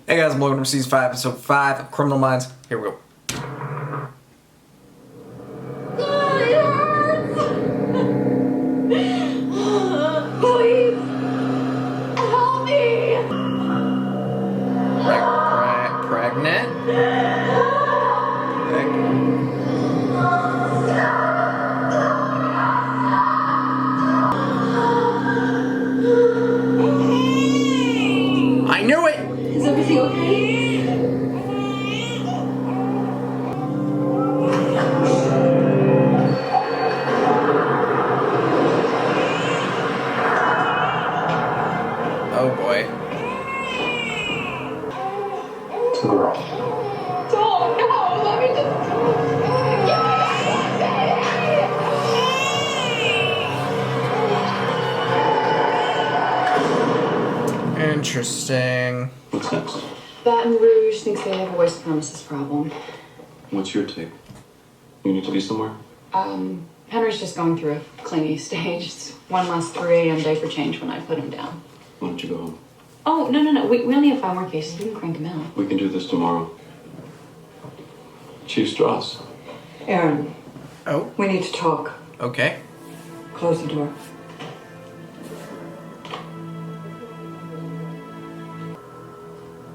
Hey guys, I'm Logan from Season 5, Episode 5 of Criminal Minds. Here we go. Please, help me! Pregnant? I knew it! Is everything okay? Oh boy. It's a girl. Don't, no, let me just... Interesting. What's next? Baton Rouge thinks they have a waste premises problem. What's your take? You need to be somewhere? Henry's just going through a clingy stage. It's 1 last 3 a.m. diaper change when I put him down. Why don't you go home? Oh, no. We only have 5 more cases. We can crank him out. We can do this tomorrow. Chief Strauss. Aaron, Oh, we need to talk. okay. Close the door.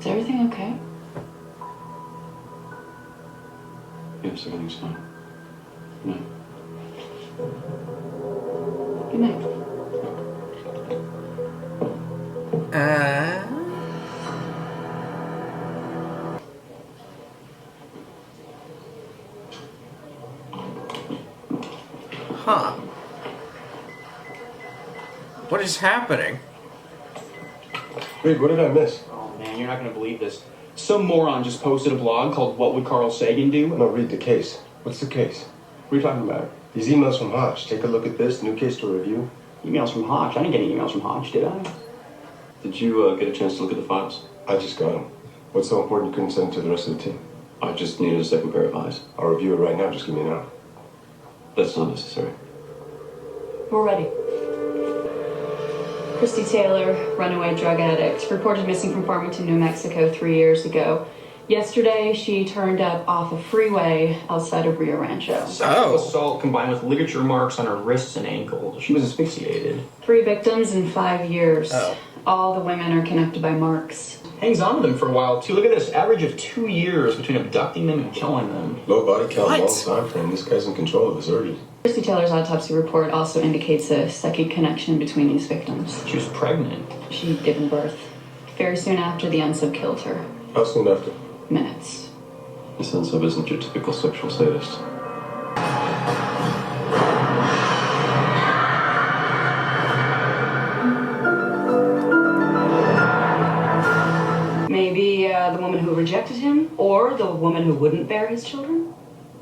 Is everything okay? Yes, everything's fine. No. Good night. Huh. What is happening? Wait, what did I miss? Oh man, you're not gonna believe this. Some moron just posted a blog called What Would Carl Sagan Do? No, read the case. What's the case? What are you talking about? These emails from Hodge. Take a look at this. New case to review. Emails from Hodge. I didn't get any emails from Hodge, did I? Did you get a chance to look at the files? I just got them. What's so important you couldn't send it to the rest of the team? I just needed a second pair of eyes. I'll review it right now. Just give me an hour. That's not necessary. We're ready. Christy Taylor, runaway drug addict, reported missing from Farmington, New Mexico 3 years ago. Yesterday, she turned up off a freeway outside of Rio Rancho. Sexual assault combined with ligature marks on her wrists and ankles. She was asphyxiated. 3 victims in 5 years. Oh. All the women are connected by marks. Hangs on to them for a while, too. Look at this. Average of 2 years between abducting them and killing them. Low body count, What? long time frame. This guy's in control of his urges. Christy Taylor's autopsy report also indicates a psychic connection between these victims. She was pregnant. She'd given birth. Very soon after, the unsub killed her. How soon after? Minutes. This unsub isn't your typical sexual sadist. Maybe the woman who rejected him, or the woman who wouldn't bear his children?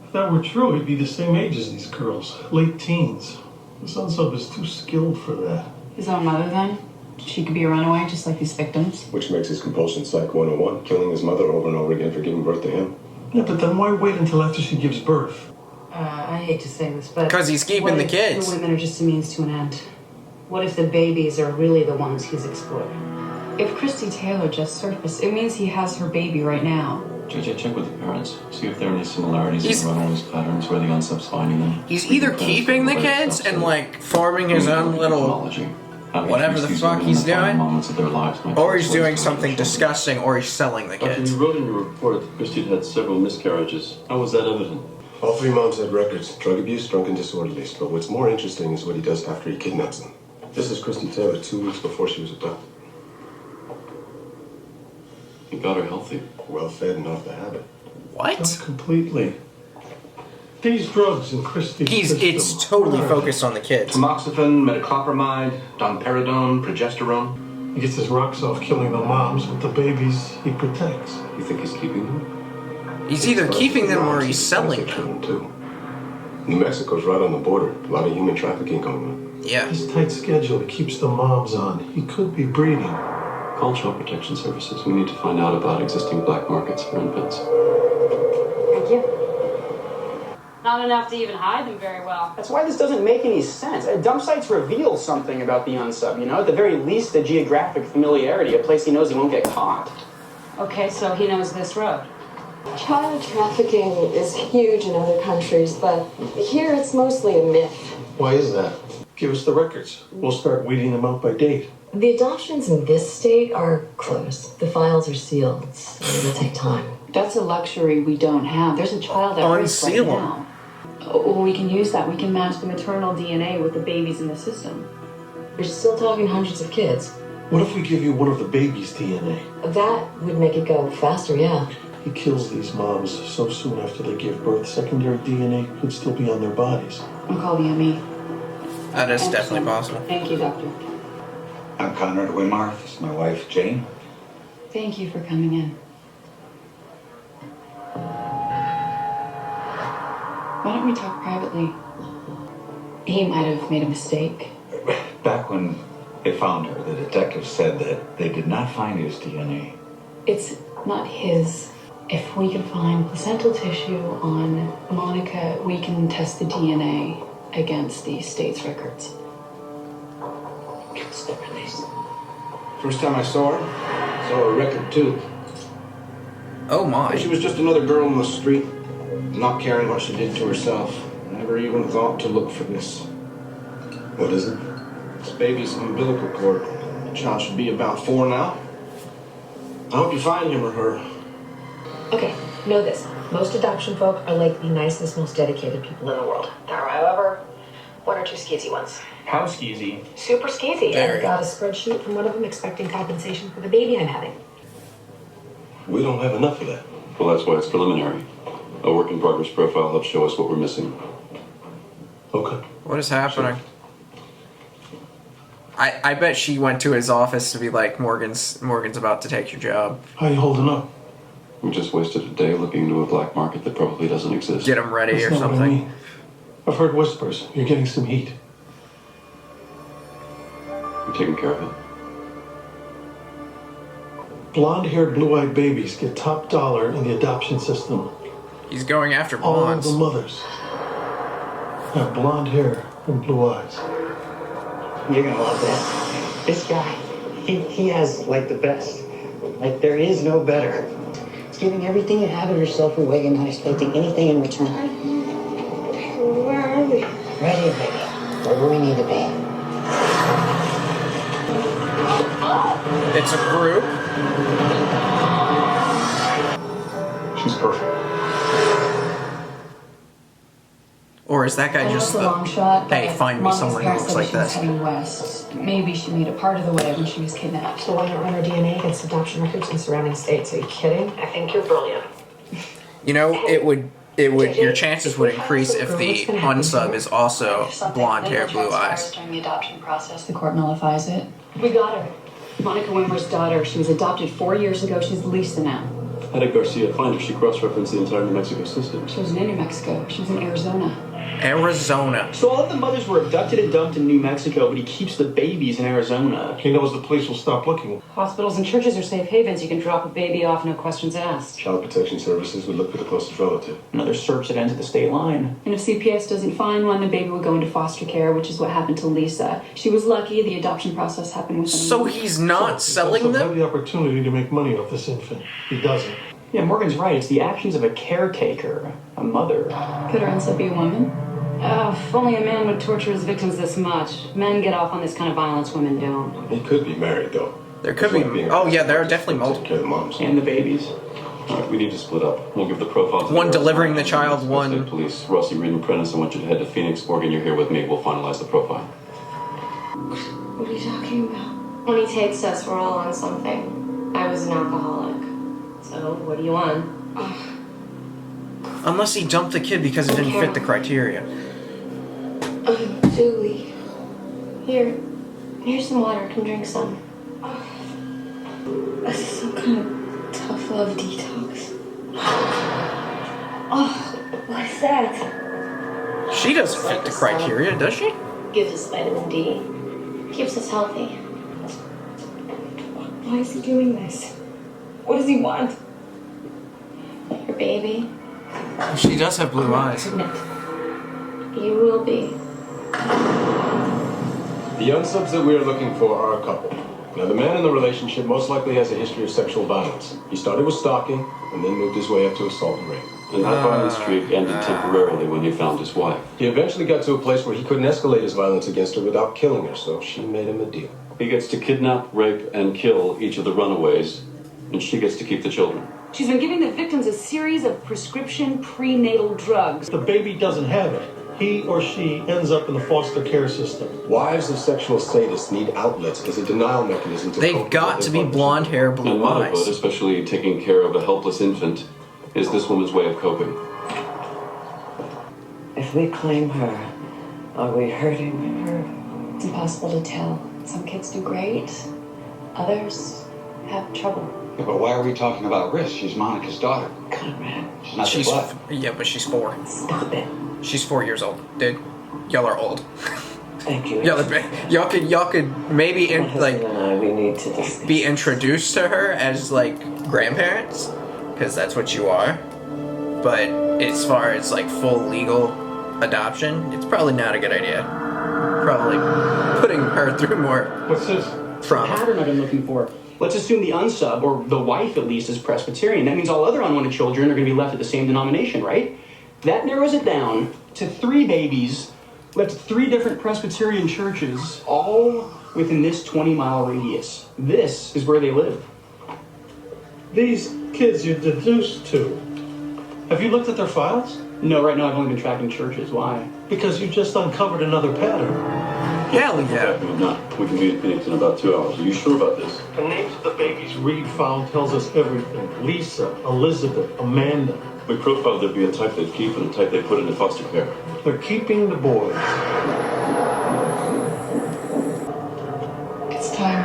If that were true, he'd be the same age as these girls, late teens. This unsub is too skilled for that. His own mother, then? She could be a runaway, just like these victims. Which makes his compulsion psych 101. Killing his mother over and over again for giving birth to him. Yeah, but then why wait until after she gives birth? I hate to say this, but... 'Cause he's keeping what the if kids. The women are just a means to an end. What if the babies are really the ones he's exploiting? If Christy Taylor just surfaced, it means he has her baby right now. JJ, check with the parents. See if there are any similarities He's- in the runner's patterns where the unsub's finding them. He's either keeping the kids and, like, forming his own little... whatever the fuck he's doing, or he's doing something disgusting, or he's selling the Doctor, kids. you wrote in your report that Christy had several miscarriages. How was that evident? All 3 moms had records. Drug abuse, drunken disorderlies. But what's more interesting is what he does after he kidnaps them. This is Christy Taylor 2 weeks before she was adopted. He got her healthy. Well fed and off the habit. What? Not completely. These drugs in Christie's It's system totally are- focused on the kids. Tamoxifen, metoclopramide, domperidone, progesterone. He gets his rocks off killing the moms, but the babies he protects. You think he's keeping them? He's either keeping them or he's Moms, selling he's them. too. New Mexico's right on the border. A lot of human trafficking going on. Yeah. His tight schedule he keeps the moms on. He could be breeding. Call Child Protection Services. We need to find out about existing black markets for infants. Thank you. Not enough to even hide them very well. That's why this doesn't make any sense. Dump sites reveal something about the unsub, you know? At the very least, a geographic familiarity, a place he knows he won't get caught. Okay, so he knows this road. Child trafficking is huge in other countries, but here it's mostly a myth. Why is that? Give us the records. We'll start weeding them out by date. The adoptions in this state are closed. The files are sealed. So it'll take time. That's a luxury we don't have. There's a child at risk right Unseal 'em. now. Oh, we can use that. We can match the maternal DNA with the babies in the system. You're still talking hundreds of kids. What if we give you one of the baby's DNA? That would make it go faster, yeah. He kills these moms so soon after they give birth, secondary DNA could still be on their bodies. I'll call the ME. That is definitely possible. Thank you, Doctor. I'm Conrad Wimar. This is my wife, Jane. Thank you for coming in. Why don't we talk privately? He might have made a mistake. Back when they found her, the detective said that they did not find his DNA. It's not his. If we can find placental tissue on Monica, we can test the DNA against the state's records. It's the release. First time I saw her, saw her record too. Oh my. She was just another girl on the street, not caring what she did to herself. Never even thought to look for this. What is it? This baby's umbilical cord. The child should be about 4 now. I hope you find him or her. Okay, know this. Most adoption folk are like the nicest, most dedicated people in the world. There are, however, one or two skeezy ones. How skeezy? Super skeezy. Very. I got a spreadsheet from one of them expecting compensation for the baby I'm having. We don't have enough of that. Well, that's why it's preliminary. A work in progress profile helps show us what we're missing. Okay. What is happening? I bet she went to his office to be like, Morgan's about to take your job. How you holding up? We just wasted a day looking into a black market that probably doesn't exist. Get him ready That's or not what I something. mean. I've heard whispers. You're getting some heat. We're taking care of it. Blonde-haired, blue-eyed babies get top dollar in the adoption system. He's going after All blondes. the mothers have blonde hair and blue eyes. You're gonna love that. This guy, he has like the best. Like there is no better. It's giving everything you have of yourself away and not expecting anything in return. Where are we? Right here, baby. Wherever we need to be. It's a group. She's perfect. Or is that guy I know just it's a the... long shot, but Hey, find me Mama's someone who parents looks said like she was this. heading west. Maybe she made it part of the way when she was kidnapped. So why not run her DNA against adoption records in surrounding states? Are you kidding? I think you're brilliant. You know, it would, your chances would increase if the unsub is also blonde hair, blue eyes. During the adoption process, the court nullifies it. We got her. Monica Wimmer's daughter. She was adopted 4 years ago. She's Lisa now. How did Garcia find her? She cross-referenced the entire New Mexico system. She wasn't in New Mexico. She was in Arizona. Arizona. So all of the mothers were abducted and dumped in New Mexico, but he keeps the babies in Arizona. He knows the police will stop looking. Hospitals and churches are safe havens. You can drop a baby off, no questions asked. Child Protection Services would look for the closest relative. Another search that ends at the state line. And if CPS doesn't find one, the baby will go into foster care, which is what happened to Lisa. She was lucky. The adoption process happened within a So month. he's not selling also them? had the opportunity to make money off this infant. He doesn't. Yeah, Morgan's right. It's the actions of a caretaker, a mother. Could her also be a woman? If only a man would torture his victims this much. Men get off on this kind of violence, women don't. He could be married, though. There could be... Oh, yeah, there are definitely Take care of the moms. And the babies. All right, we need to split up. We'll give the profile to One the delivering the Arizona child, Mexico one- State Police. Rossi, Reed, and Prentice, I want you to head to Phoenix. Morgan, you're here with me. We'll finalize the profile. What are you talking about? When he takes us, we're all on something. I was an alcoholic. So, what do you want? Unless he dumped the kid because it didn't fit the criteria. Julie. Here's some water. Come drink some. This is some kind of tough love detox. Oh, what's that? She doesn't fit the criteria, does she? Gives us vitamin D. Keeps us healthy. Why is he doing this? What does he want? Your baby. She does have blue eyes. You will be. The unsubs that we are looking for are a couple. Now, the man in the relationship most likely has a history of sexual violence. He started with stalking and then moved his way up to assault and rape. And that violent streak ended temporarily when he found his wife. He eventually got to a place where he couldn't escalate his violence against her without killing her, so she made him a deal. He gets to kidnap, rape, and kill each of the runaways, and she gets to keep the children. She's been giving the victims a series of prescription prenatal drugs. The baby doesn't have it. He or she ends up in the foster care system. Wives of sexual sadists need outlets as a denial mechanism to They've got to be blonde hair, blue And motherhood, eyes. especially taking care of a helpless infant, is this woman's way of coping. If we claim her, are we hurting her? It's impossible to tell. Some kids do great. Others have trouble. Yeah, but why are we talking about risk? She's Monica's daughter. Conrad. She's not your blood. Yeah, but she's 4. Stop it. She's 4 years old, dude. Y'all are old. Thank you. Y'all could maybe we need to discuss. be introduced to her as like grandparents, because that's what you are. But as far as like full legal adoption, it's probably not a good idea. Probably putting her through more. What's this? Trauma. Pattern I've been looking for. Let's assume the unsub, or the wife at least, is Presbyterian. That means all other unwanted children are going to be left at the same denomination, right? That narrows it down to 3 babies left at 3 different Presbyterian churches, all within this 20-mile radius. This is where they live. These kids you deduced to, have you looked at their files? No, right now I've only been tracking churches. Why? Because you just uncovered another pattern. Hell yeah. Not. We can be in Phoenix in about 2 hours. Are you sure about this? The names of the babies Reed found tells us everything. Lisa, Elizabeth, Amanda. We profiled there'd be a type they'd keep and a type they'd put into foster care. They're keeping the boys. It's time.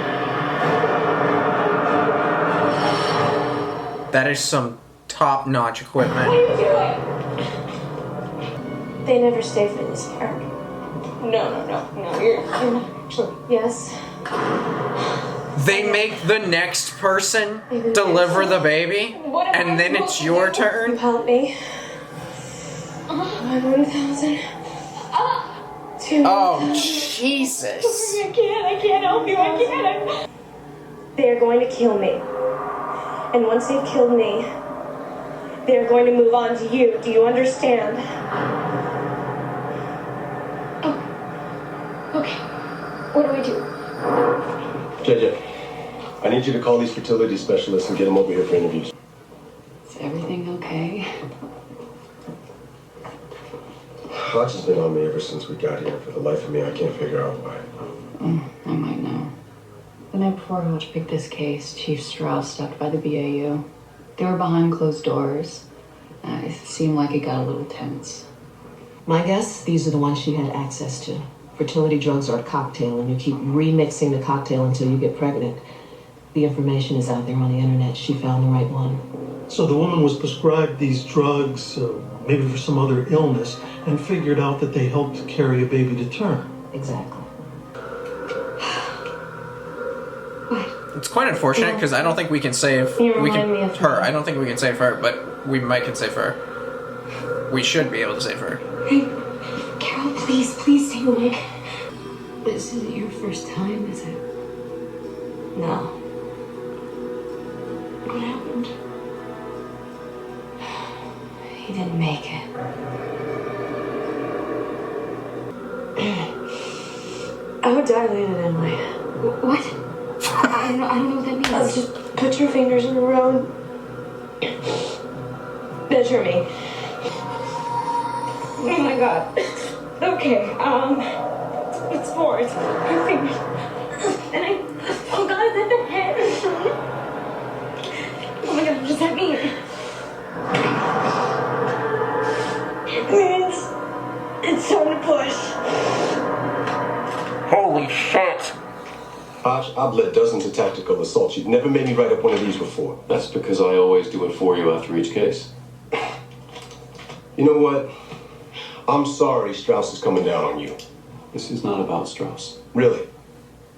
That is some top-notch equipment. What are you doing? They never stay for this part. No, you're not actually. Yes. They make the next person deliver the baby, and then it's your turn. Help me. 1,000. Oh, Jesus. I can't help you. I can't. They are going to kill me. And once they've killed me, they are going to move on to you. Do you understand? Okay. What do I do? JJ, I need you to call these fertility specialists and get them over here for interviews. Is everything okay? Hotch has been on me ever since we got here. For the life of me, I can't figure out why. I might know. The night before Hodge picked this case, Chief Strauss stopped by the BAU. They were behind closed doors. It seemed like it got a little tense. My guess, these are the ones she had access to. Fertility drugs are a cocktail, and you keep remixing the cocktail until you get pregnant. The information is out there on the internet. She found the right one. So the woman was prescribed these drugs, maybe for some other illness, and figured out that they helped carry a baby to term. Exactly. It's quite unfortunate because I don't think we can save her. I don't think we can save her, but we might can save her. We should be able to save her. Hey, Carol, please stay awake. This isn't your first time, is it? No. What happened? He didn't make it. How dilated am I? What? I don't know what that means. Just put your fingers in a row and measure me. Oh my god. Okay, it's 4. It's my fingers. And oh god, is that the head? Oh my god, what does that mean? It means it's time to push. Holy shit. Hotch, I've led dozens of tactical assaults. You've never made me write up one of these before. That's because I always do it for you after each case. You know what? I'm sorry Strauss is coming down on you. This is not about Strauss. Really?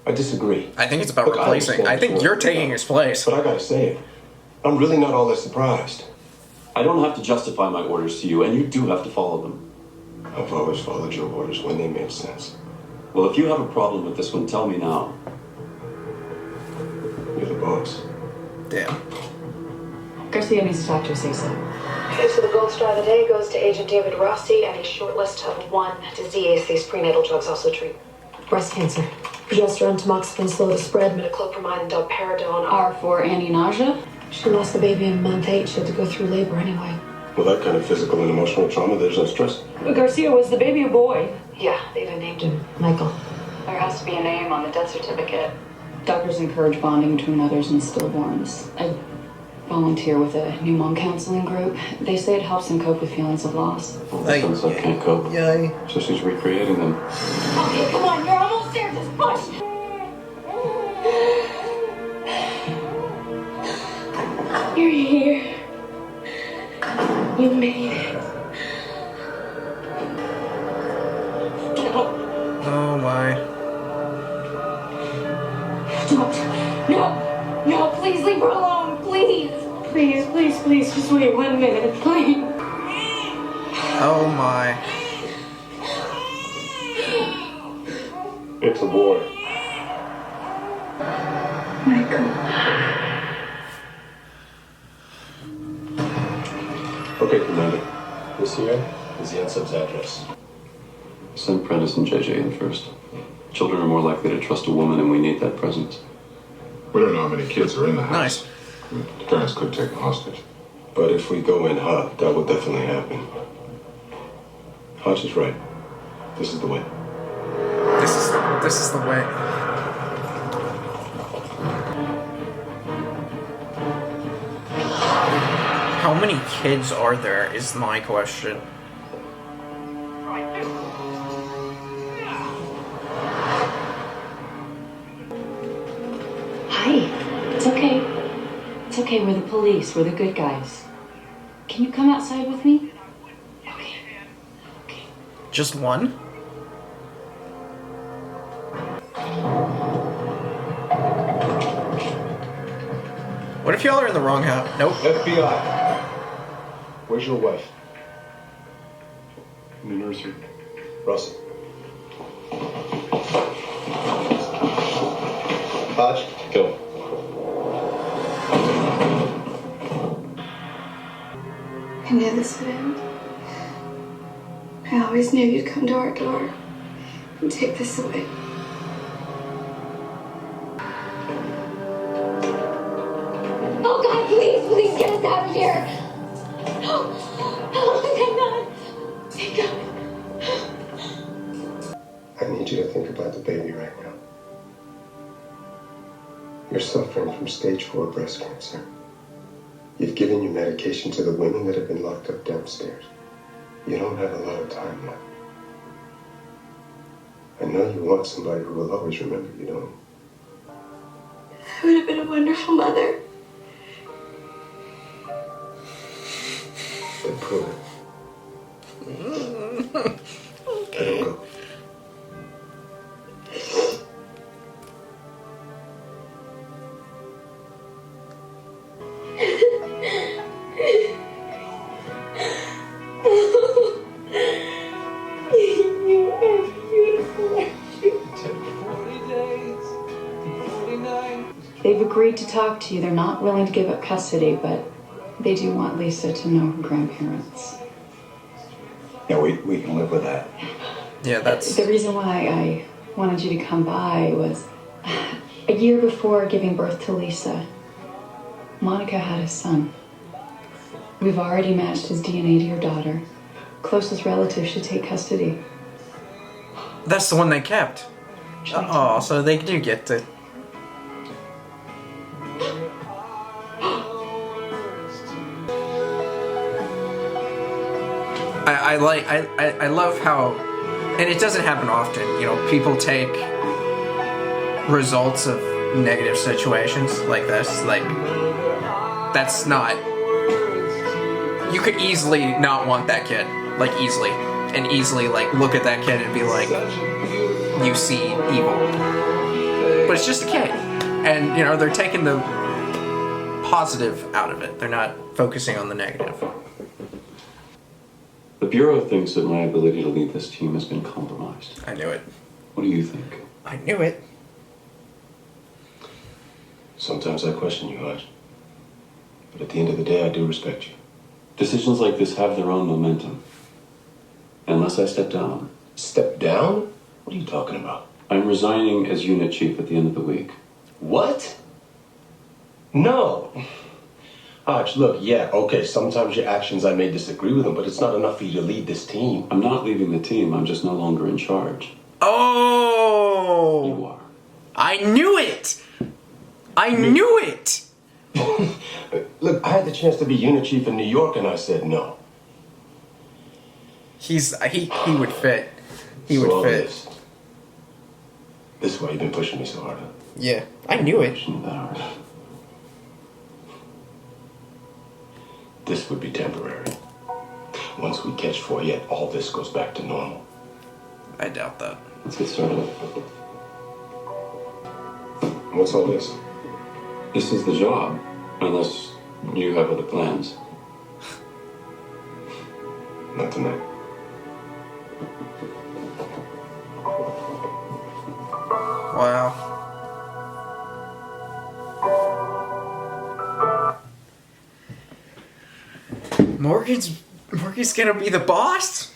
I disagree. I think it's about Look, replacing. I think you're taking his place. But I gotta say it. I'm really not all that surprised. I don't have to justify my orders to you, and you do have to follow them. I've always followed your orders when they made sense. Well, if you have a problem with this one, tell me now. You're the boss. Damn. Garcia needs to talk to us ASAP. Okay, so the gold star of the day goes to Agent David Rossi and a short list of one disease these prenatal drugs also treat. Breast cancer. Progesterone, tamoxifen, slow to spread, metoclopramide, and domperidone Are for anti-nausea. She lost the baby in month 8. She had to go through labor anyway. With that kind of physical and emotional trauma, there's no stress. Garcia, was the baby a boy? Yeah, they even named him. Michael. There has to be a name on the death certificate. Doctors encourage bonding between mothers and stillborns. I volunteer with a new mom counseling group. They say it helps them cope with feelings of loss. Well, the sunset can't cope. Yay. So she's recreating them. Okay, come on, you're almost there. Just push. You're here. You made it. Oh my. Don't. No. No, please leave her alone. Please. Please, please, please. Just wait 1 minute. Please. Oh my. It's a boy. Michael. Okay, Commander. This here is the NSUB's address. Send Prentice and JJ in first. Children are more likely to trust a woman, and we need that presence. We don't know how many kids are in the house. Nice. The parents could take a hostage. But if we go in hot, that will definitely happen. Hodge is right. This is the way. This is the way. How many kids are there is my question. Hi. It's okay. It's okay. We're the police. We're the good guys. Can you come outside with me? Okay. Just one? What if y'all are in the wrong house? Nope. FBI. Where's your wife? In the nursery. Russell. Hodge, go. I knew this would end. I always knew you'd come to our door and take this away. Oh God, please, please get us out of here. Oh, thank God. Thank God. I need you to think about the baby right now. You're suffering from stage 4 breast cancer. You've given your medication to the women that have been locked up downstairs. You don't have a lot of time left. I know you want somebody who will always remember you, don't you? I would have been a wonderful mother. Then prove it. Let him go. You are beautiful. They've agreed to talk to you. They're not willing to give up custody, but they do want Lisa to know her grandparents. Yeah, we can live with that. Yeah, that's... The reason why I wanted you to come by was a year before giving birth to Lisa, Monica had a son. We've already matched his DNA to your daughter. Closest relative should take custody. That's the one they kept. Oh, so they do get to... I love how, and it doesn't happen often, you know, people take results of negative situations like this, like, that's not, you could easily not want that kid, like, easily, and easily, like, look at that kid and be like, you see evil. But it's just a kid, and, you know, they're taking the positive out of it, they're not focusing on the negative. The Bureau thinks that my ability to lead this team has been compromised. I knew it. What do you think? I knew it. Sometimes I question you, Hodge. But at the end of the day, I do respect you. Decisions like this have their own momentum. Unless I step down. Step down? What are you talking about? I'm resigning as unit chief at the end of the week. What? No. Hodge, look, yeah, okay, sometimes your actions I may disagree with them, but it's not enough for you to lead this team. I'm not leaving the team, I'm just no longer in charge. Oh! You are. I knew it! I knew it! Look, I had the chance to be unit chief in New York, and I said no. He would fit. He So would all fit. This is why you've been pushing me so hard, huh? Yeah, I knew it. This would be temporary. Once we catch Foyette, all this goes back to normal. I doubt that. Let's get started. What's all this? This is the job, unless you have other plans. Not tonight. Wow. Morgan's gonna be the boss?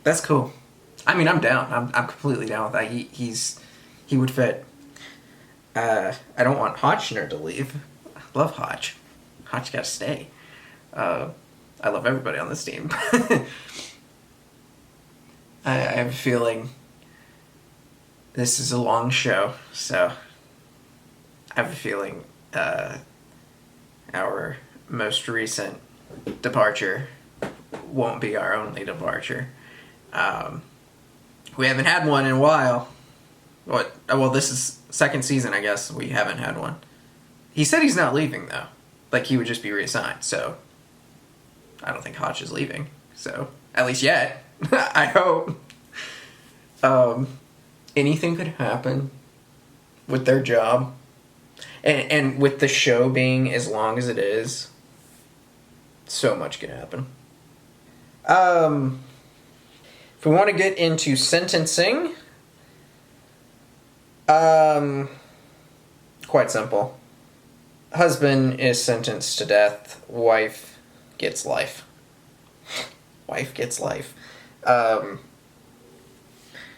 That's cool. I mean, I'm down. I'm completely down with that. He would fit. I don't want Hodgner to leave. I love Hodge. Hodge gotta stay. I love everybody on this team. I have a feeling this is a long show, so I have a feeling our most recent departure won't be our only departure. We haven't had one in a while. Well, this is second season, I guess. We haven't had one. He said he's not leaving, though. Like, he would just be reassigned, so I don't think Hodge is leaving. So, at least yet. I hope. Anything could happen with their job. And with the show being as long as it is, so much can happen. If we want to get into sentencing, quite simple. Husband is sentenced to death. Wife gets life. Wife gets life.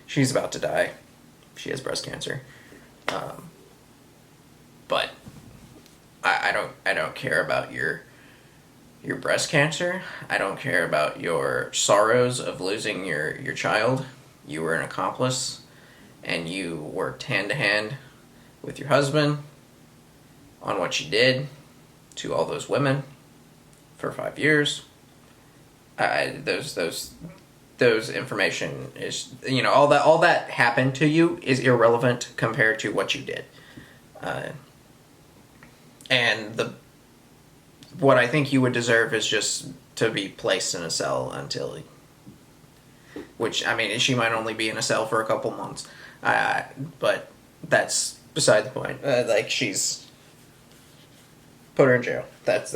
She's about to die. She has breast cancer. But I don't care about your breast cancer. I don't care about your sorrows of losing your child. You were an accomplice, and you worked hand to hand with your husband on what you did to all those women for 5 years. Those information is, all that happened to you is irrelevant compared to what you did. And what I think you would deserve is just to be placed in a cell until, which, I mean, she might only be in a cell for a couple months. But that's beside the point. She's put her in jail. That's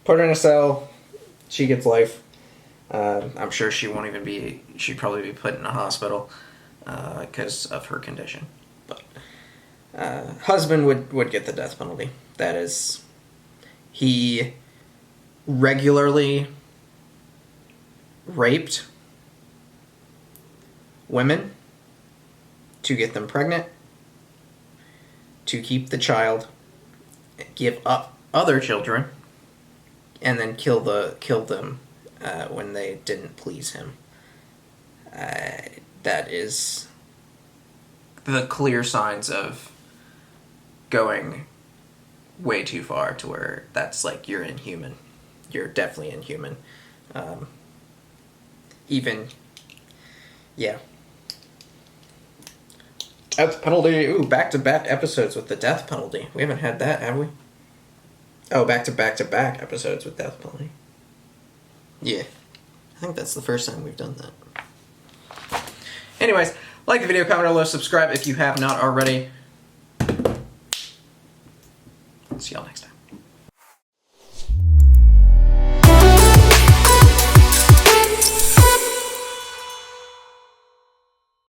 put her in a cell. She gets life. I'm sure she'd probably be put in a hospital because of her condition. But husband would get the death penalty. That is, he regularly raped women to get them pregnant, to keep the child, give up other children, and then kill them when they didn't please him. That is the clear signs of going way too far to where that's like you're inhuman. You're definitely inhuman. Death penalty. Ooh, back-to-back episodes with the death penalty. We haven't had that, have we? Oh, back-to-back episodes with death penalty. Yeah. I think that's the first time we've done that. Anyways, like the video, comment below, subscribe if you have not already. See y'all next time.